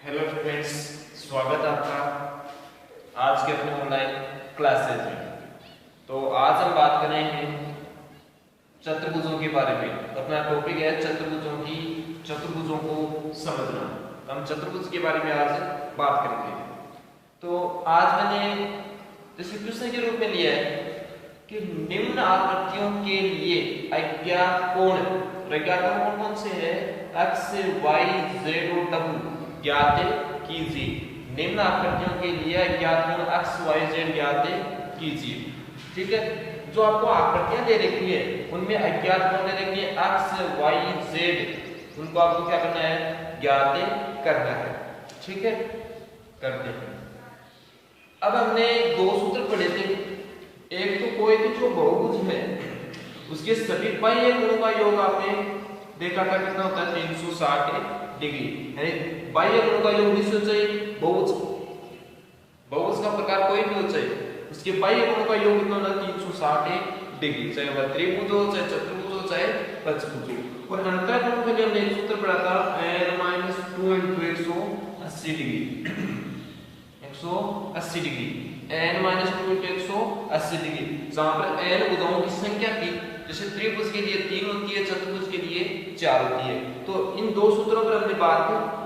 Hello friends, स्वागत है आपका आज के अपने ऑनलाइन क्लासेज में। तो आज हम बात करेंगे चतुर्भुजों के बारे में। तो अपना टॉपिक है चतुर्भुजों को समझना। तो हम चतुर्भुज के बारे में आज बात करेंगे। तो आज मैंने जैसे प्रश्न के रूप में लिया है कि निम्न आकृतियों के लिए अज्ञात कोण, अज्ञात कोण कौन से है? x, y, z और w ज्ञात कीजिए। निम्न आकृतियों के लिए अज्ञात कोण x, y, z ज्ञात कीजिए। ठीक है, जो आपको आकृतियां दे रखी है उनमें अज्ञात कोण दे रखी है x, y, z, उनको आपको क्या करना है? ज्ञात करना है। ठीक है, करते हैं। अब हमने दो सूत्र पढ़े थे। एक तो कोई भी जो बहुभुज है उसके सभी बाह्य कोणों का योग आपने देखा था कितना होता है? 360 डिग्री। यानी बाह्य कोणों का योग किससे चाहिए? बहुभुज का प्रकार कोई भी हो चाहिए, उसके बाह्य कोणों का योग कितना होना? 360 डिग्री। चाहे वह त्रिभुज हो, चाहे चतुर्भुज हो, चाहे पंचभुज हो। और अंतर कोणों के लिए हमने एक सूत्र पढ़ा था n-2 × 180 degree. 180 degree, n-2 × 180 degree, जहां पर n भुजाओं की संख्या थी। जैसे त्रिभुज के लिए 3 होती है, चतुर्भुज के लिए 4 होती है। तो इन दो सूत्रों पर हमने बात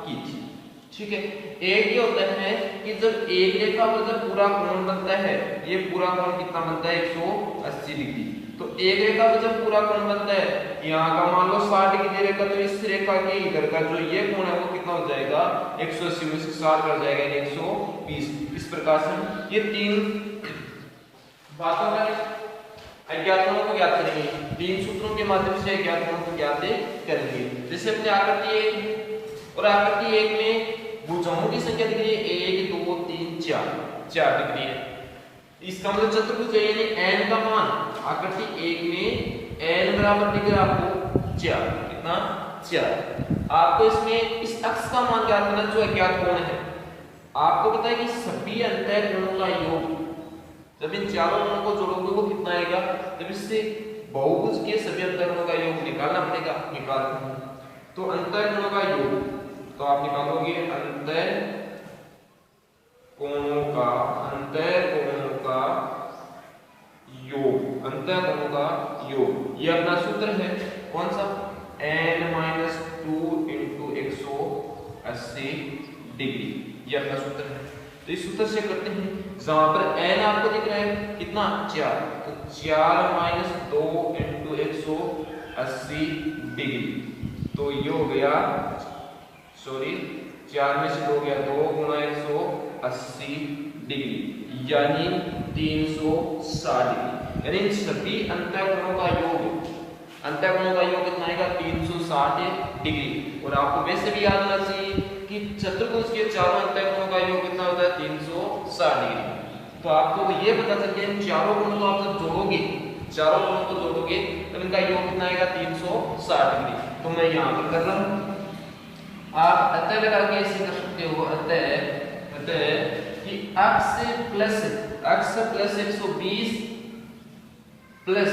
की थी। ठीक है, एक ये होता है कि जब एक रेखा पर जब पूरा कोण बनता है, ये पूरा कोण कितना बनता है? 180 डिग्री। तो एक रेखा पर जब पूरा कोण बनता है, यहाँ का मान लो 60 डिग्री रेखा, तो इस रेखा के इधर का जो ये कोण है वो कितना हो जाएगा? 180 में से 60 कर जाएगा, 120। इस प्रकार से ये तीन बातों का अज्ञात कोणों को ज्ञात करेंगे। तीन सूत्रों के माध्यम से अज्ञात कोणों को ज्ञात करेंगे। जैसे अपने आकृति 1 और आकृति 1 में भुजाओं की संख्या दिख रही है 1, 2, 3, 4 दिख रही है। इसका मतलब चतुर्भुज है, यानी n का मान आकृति 1 में n बराबर दिख रहा है आपको 4। कितना? 4। आपको इसमें इस अक्ष का मान ज्ञात करना जो अज्ञात कोण है। आपको पता है कि सभी अंतः कोणों का योग, जब इन चारों कोणों को जोड़ोगे वो कितना आएगा? जब इससे बहुभुज के सभी अंतः कोणों का योग निकालना पड़ेगा। निकालते हैं तो अंतः कोणों का योग, तो आप निकालोगे अंतः कोणों का योग, अंतः कोणों का योग। ये अपना सूत्र है कौन सा? n-2 × 180 degree. ये अपना सूत्र है। तो इस सूत्र से करते हैं, जहां पर n आपको दिख रहा है कितना? 4। तो 4 - 2 × 180 डिग्री। तो ये हो गया, सॉरी 4 में से 2 गया, 2 × 180 डिग्री, यानी 360 डिग्री। यानी सभी अंतः कोणों का योग, अंतः कोणों का योग कितना आएगा? 360 डिग्री। और आपको वैसे भी याद होना चाहिए कि चतुर्भुज के चारों अंतः कोणों का योग कितना होता है? 360 डिग्री। तो आपको ये पता चल गया इन चारों कोणों को आप जब जोड़ोगे, चारों कोणों को जोड़ोगे तो इनका योग कितना आएगा? 360 डिग्री। तो मैं यहाँ पर कर रहा हूँ, आप अतः लगा के ऐसे कर सकते हो। अतः कि x plus 120 plus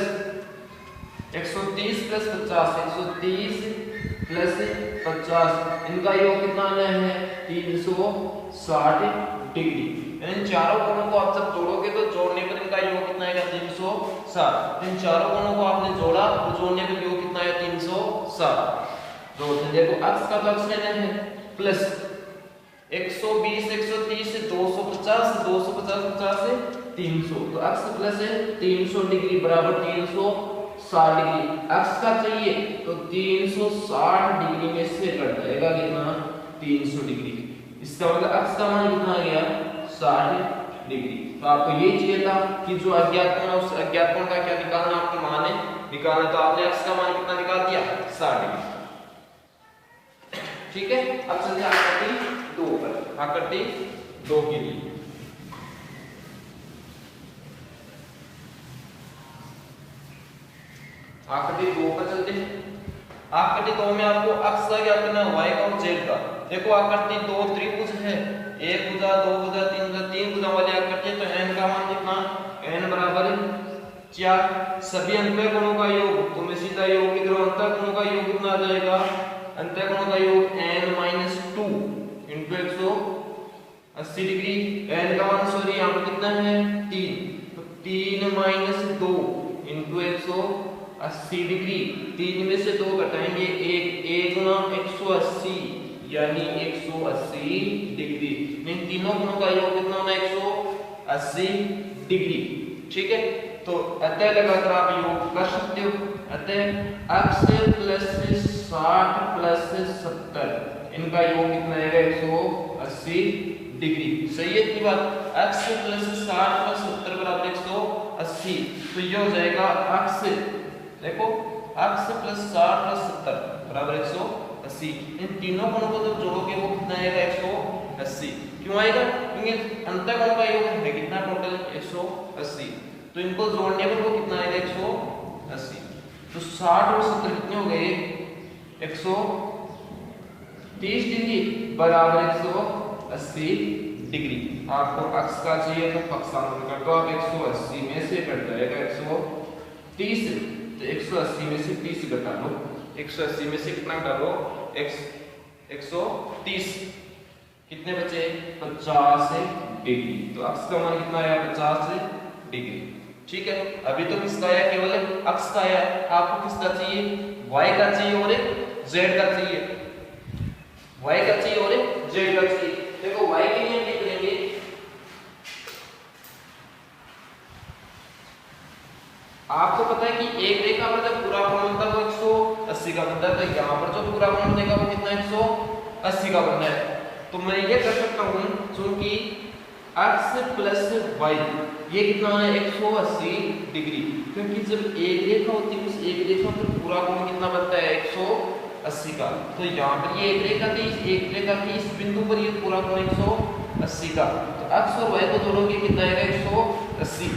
130 plus 50, 130 plus 50, इनका योग कितना आना है? 360 डिग्री। इन चारों कोणों को आप जब जोड़ोगे तो जोड़ने पर इनका योग कितना आएगा? 360। इन चारों कोणों को आपने जोड़ा तो जोड़ने पर योग कितना है? 360। जोड़ते देखो, x का तो x लेना है, प्लस 120, 130 से 250, 250 50 से 300, तो x प्लस है 300 डिग्री बराबर 360 डिग्री। x का चाहिए तो 360 डिग्री में से कट जाएगा कितना? 300 डिग्री। इसका मतलब x का मान कितना आ गया? 60 डिग्री। तो आपको ये चाहिए था कि जो अज्ञात कोण है उस अज्ञात कोण का क्या निकालना? आपको मान निकालना। तो आपने x का मान कितना निकाल दिया? 60 डिग्री। ठीक है, अब चलते आकृति 2 पर। आकृति 2 के लिए आकृति 2 पर चलते हैं। आकृति 2 में आपको अक्ष का ज्ञात करना है, y का और z का। देखो आकृति 2 त्रिभुज है, 1 भुजा, 2 भुजा, 3 भुजा, 3 भुजा वाली आकृति है। तो n का मान कितना? n बराबर 4। सभी अंतः कोणों का योग, तो मैं सीधा योग की तरह अंतः कोणों का योग कितना आ जाएगा? अंतः कोणों का योग n - 2 × 80 डिग्री। n का मान सॉरी यहाँ पर कितना है 3, तो 3 माइनस 2 इंटू 180 डिग्री। 3 में से 2 घटाएंगे 1 गुना 180 यानी 180 डिग्री। इन तीनों गुणों का योग कितना होना 180 डिग्री। ठीक है, तो अतः लगाकर आप योग कर सकते हो। अतः x प्लस 60 प्लस 70 इनका योग कितना आएगा 180 डिग्री। सही है की बात। x प्लस 60 प्लस 70 बराबर 180, तो ये हो जाएगा x, देखो x प्लस 60 प्लस 70 बराबर 180। इन तीनों गुणों को जब जोड़ोगे वो कितना आएगा 180। क्यों आएगा? क्योंकि अंतःगुणों का योग है कितना टोटल 180, तो इनको जोड़ने पर वो कितना आएगा 180। तो 60 और 70 कितने हो गए 130 डिग्री बराबर 180 डिग्री। आपको x का चाहिए तो पक्षांतर कर दो आप। 180 में से कट जाएगा 130, तो 180 में से 30 घटा लो। 180 में से कितना घटा लो 130, कितने बचे 50 डिग्री। तो x का मान कितना आया 50 डिग्री। ठीक है, अभी तो किसका आया केवल x का आया, आपको किसका चाहिए y का चाहिए और z का चाहिए। y का चाहिए और z का चाहिए। देखो y के लिए लिख लेंगे आपको पता है कि एक रेखा पर जब पूरा कोण बनता है वो 180 का बनता है, तो यहाँ पर जो पूरा कोण बनेगा वो कितना 180 का बनना है। तो मैं ये कर सकता हूँ क्योंकि x प्लस y ये कितना है 180 डिग्री, क्योंकि जब एक रेखा होती है उस एक रेखा पर पूरा कोण कितना बनता है 180 का। तो यहाँ पर ये एक रेखा थी, एक रेखा की इस बिंदु पर ये पूरा कोण 180 का, तो x और y को जोड़ोगे कितना आएगा 180।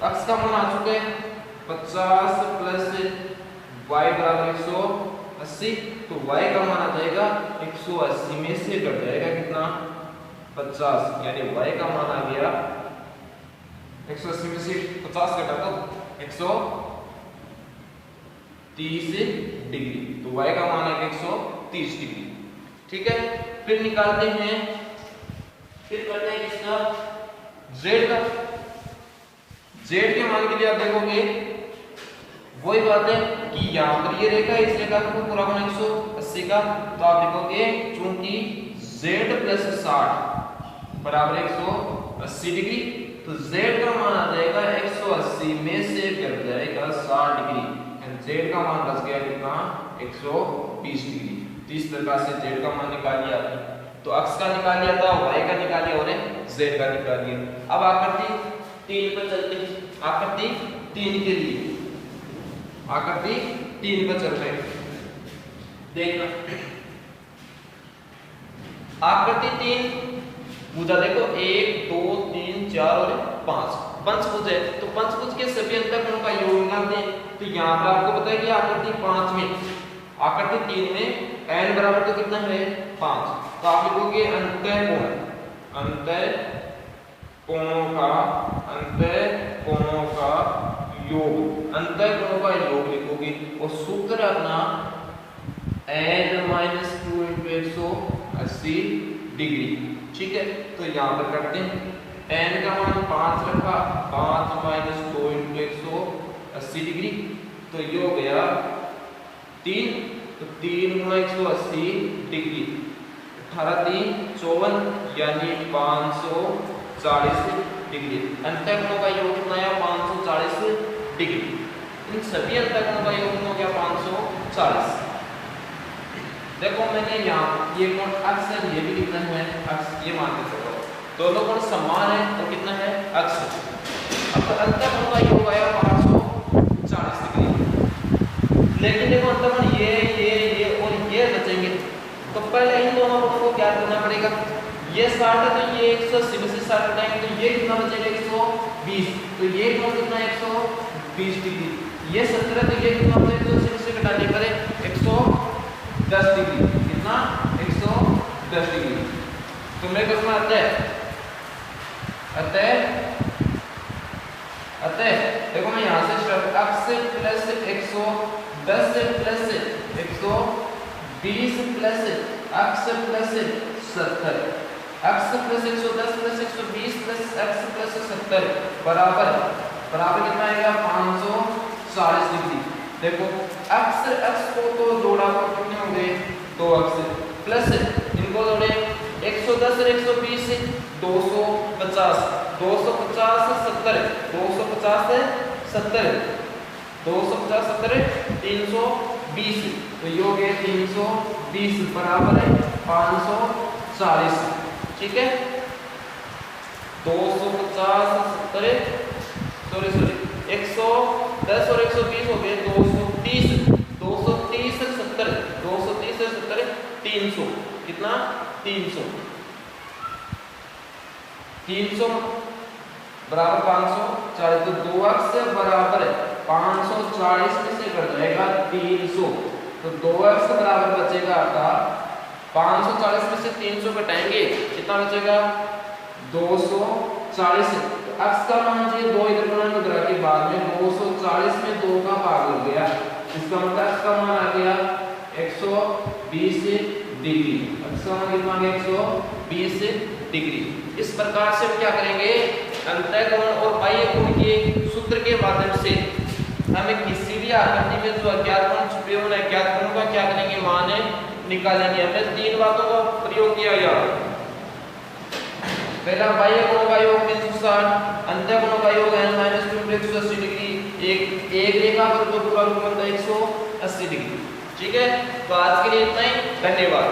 x का मान आ चुका है 50 प्लस y बराबर 180, तो y का मान आ जाएगा 180 में से घट जाएगा कितना 50, यानी y का मान आ गया 180 में से 50 घटा तो 130 डिग्री, तो y का मान है 130 डिग्री। ठीक है, फिर निकालते हैं, फिर करते हैं किसका z का। z के मान के लिए आप देखोगे वही बात है कि यहाँ पर ये रेखा इस रेखा का पूरा कोण 180 का, तो आप देखोगे चूंकि z प्लस 60 बराबर 180 डिग्री, तो z का मान आ जाएगा 180 में से घट जाएगा 60 डिग्री, z का मान बच गया कितना 120 डिग्री। तो इस प्रकार से z का मान निकाल लिया, तो x का निकाल लिया था, y का निकाल लिया और z का निकाल लिया। अब आकृति 3 पर चलते हैं। आकृति 3 के लिए आकृति 3 पर चल रहे हैं। देखना आकृति 3 भुजा देखो 1 2 3 4 और 5 पंचभुज है, तो पंचभुज के सभी अंतःकोणों का योग निकालते हैं। तो यहाँ पर आपको पता है कि आकृति 5 में आकृति 3 में n बराबर तो कितना है 5, तो आप लिखोगे अंतःकोण अंतःकोणों का योग, अंतःकोणों का योग लिखोगे और सूत्र अपना n-2 × 180 डिग्री। ठीक है, तो यहाँ पर करते हैं n का मान 5 रखा, 5 - 2 × 180 डिग्री, तो ये हो गया 3, तो 3 × 180 डिग्री 18 3 54 यानी 540 डिग्री। अंतःकोणों का योग कितना है 540 डिग्री। इन सभी अंतःकोणों का योग कितना हो गया 540। देखो मैंने यहाँ ये कोण x है, ये भी कितना है x, ये मान के चलो दोनों कोण समान है, तो कितना है x। अब अंतःकोण का योग आया 540 डिग्री, लेकिन देखो अंतःकोण ये और ये बचेंगे, तो पहले इन दोनों कोणों को क्या करना पड़ेगा। ये 60 है तो ये 180 में से 60 घटाएंगे तो ये कितना बचेगा 120, तो ये कोण कितना 120 डिग्री। ये 70 है तो ये कितना बचेगा 180 में से घटाने पर 110 डिग्री, कितना 110 डिग्री। तो मैं करूंगा अतः देखो मैं यहाँ से start x plus 110 plus 120 plus x plus 70। x plus 110 plus 120 plus x plus 70 बराबर कितना आएगा 540 डिग्री। देखो x को तो जोड़ा तो कितने हो गए 2x प्लस इनको जोड़े 110 और 120 250 250 70 250 70 250 70 320 तो ये हो गया 320 बराबर है 540। ठीक है 250 70 सॉरी 110 और 120 हो गए 230 230 70 230 70 300 कितना 300 बराबर 540 तो 2x बराबर 540 में से कट जाएगा 300 तो 2x बराबर बचेगा आपका 540 में से 300 घटाएंगे कितना बचेगा 240। तो x का मान जो 2 इधर बनाने उधर के बाद में 240 में 2 का भाग हो गया इसका मतलब x का मान आ गया 120 डिग्री। x का मान कितना आ गया 120 डिग्री। इस प्रकार से हम क्या करेंगे अंतःकोण और बाह्य कोण के सूत्र के माध्यम से हमें किसी भी आकृति में जो अज्ञात कोण छुपे हुए अज्ञात कोण का क्या करेंगे मान निकालेंगे। हमने 3 बातों का प्रयोग किया यहाँ। पहला बाह्य कोण का योग 360 अंतःकोण का योग n-2 180 डिग्री एक रेखा पर जो पूरा रूप बनता है 180 डिग्री। ठीक है तो आज के लिए इतना ही, धन्यवाद।